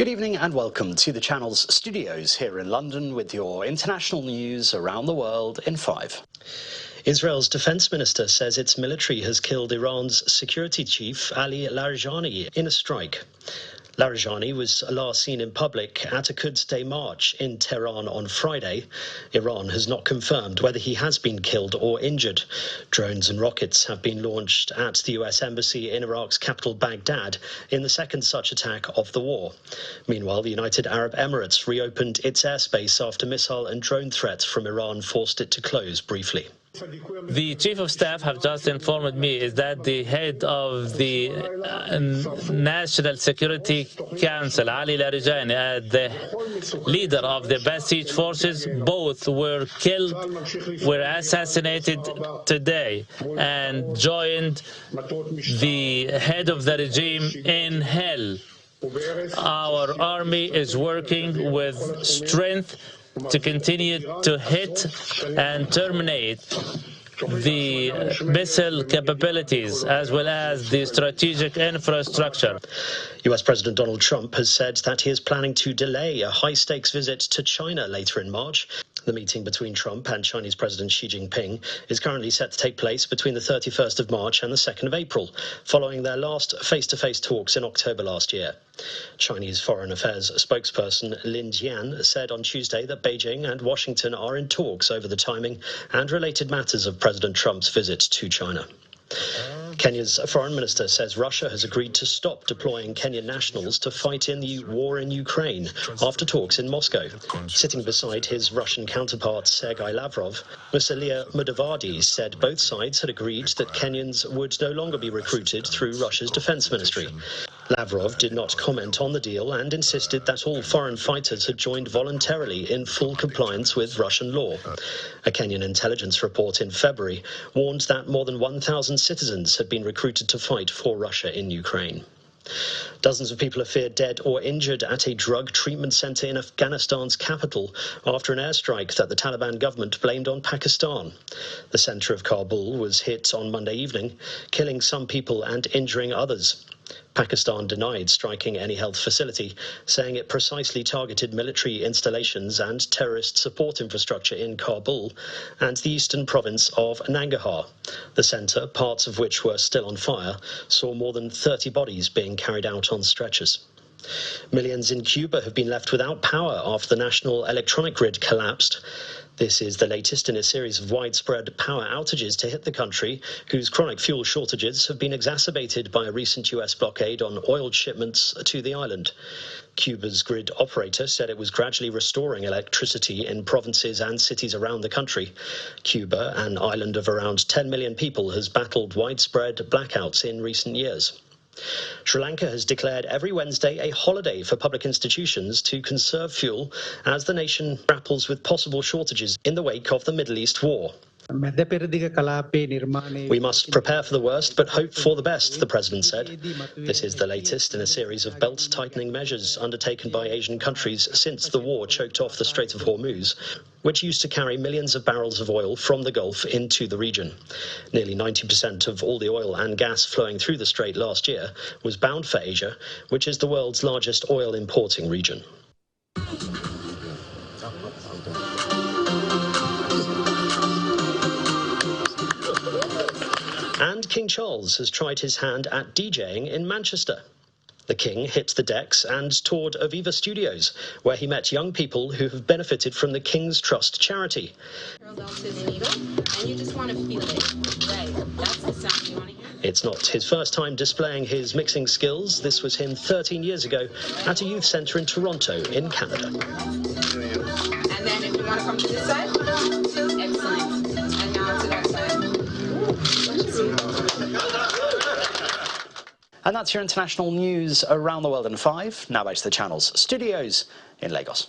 Good evening and welcome to the channel's studios here in London with your international news around the world in 5. Israel's defense minister says its military has killed Iran's security chief Ali Larijani in a strike. Larijani was last seen in public at a Quds Day march in Tehran on Friday. Iran has not confirmed whether he has been killed or injured. Drones and rockets have been launched at the US Embassy in Iraq's capital Baghdad in the second such attack of the war. Meanwhile, the United Arab Emirates reopened its airspace after missile and drone threats from Iran forced it to close briefly. The Chief of Staff have just informed me is that the head of the National Security Council, Ali Larijani, and the leader of the Basij forces, both were killed, were assassinated today, and joined the head of the regime in hell. Our army is working with strength to continue to hit and terminate the missile capabilities as well as the strategic infrastructure. US President Donald Trump has said that he is planning to delay a high-stakes visit to China later in March. The meeting between Trump and Chinese President Xi Jinping is currently set to take place between the 31st of March and the 2nd of April, following their last face-to-face talks in October last year. Chinese Foreign Affairs spokesperson Lin Jian said on Tuesday that Beijing and Washington are in talks over the timing and related matters of President Trump's visit to China. Kenya's foreign minister says Russia has agreed to stop deploying Kenyan nationals to fight in the war in Ukraine after talks in Moscow. Sitting beside his Russian counterpart Sergei Lavrov, Musalia Mudavadi said both sides had agreed that Kenyans would no longer be recruited through Russia's defense ministry. Lavrov did not comment on the deal and insisted that all foreign fighters had joined voluntarily in full compliance with Russian law. A Kenyan intelligence report in February warned that more than 1,000 citizens had been recruited to fight for Russia in Ukraine. Dozens of people are feared dead or injured at a drug treatment center in Afghanistan's capital after an airstrike that the Taliban government blamed on Pakistan. The center of Kabul was hit on Monday evening, killing some people and injuring others. Pakistan denied striking any health facility, saying it precisely targeted military installations and terrorist support infrastructure in Kabul and the eastern province of Nangarhar. The center, parts of which were still on fire, saw more than 30 bodies being carried out on stretchers. Millions in Cuba have been left without power after the national electronic grid collapsed. This is the latest in a series of widespread power outages to hit the country, whose chronic fuel shortages have been exacerbated by a recent US blockade on oil shipments to the island. Cuba's grid operator said it was gradually restoring electricity in provinces and cities around the country. Cuba, an island of around 10 million people, has battled widespread blackouts in recent years. Sri Lanka has declared every Wednesday a holiday for public institutions to conserve fuel as the nation grapples with possible shortages in the wake of the Middle East war. We must prepare for the worst but hope for the best, the president said. This is the latest in a series of belt-tightening measures undertaken by Asian countries since the war choked off the Strait of Hormuz, which used to carry millions of barrels of oil from the Gulf into the region. Nearly 90% of all the oil and gas flowing through the strait last year was bound for Asia, which is the world's largest oil importing region. And King Charles has tried his hand at DJing in Manchester. The King hit the decks and toured Aviva Studios, where he met young people who have benefited from the King's Trust charity. It's not his first time displaying his mixing skills. This was him 13 years ago at a youth centre in Toronto, in Canada. And then if you want to come to this side, excellent. And now to that side. And that's your international news around the world in 5. Now back to the channel's studios in Lagos.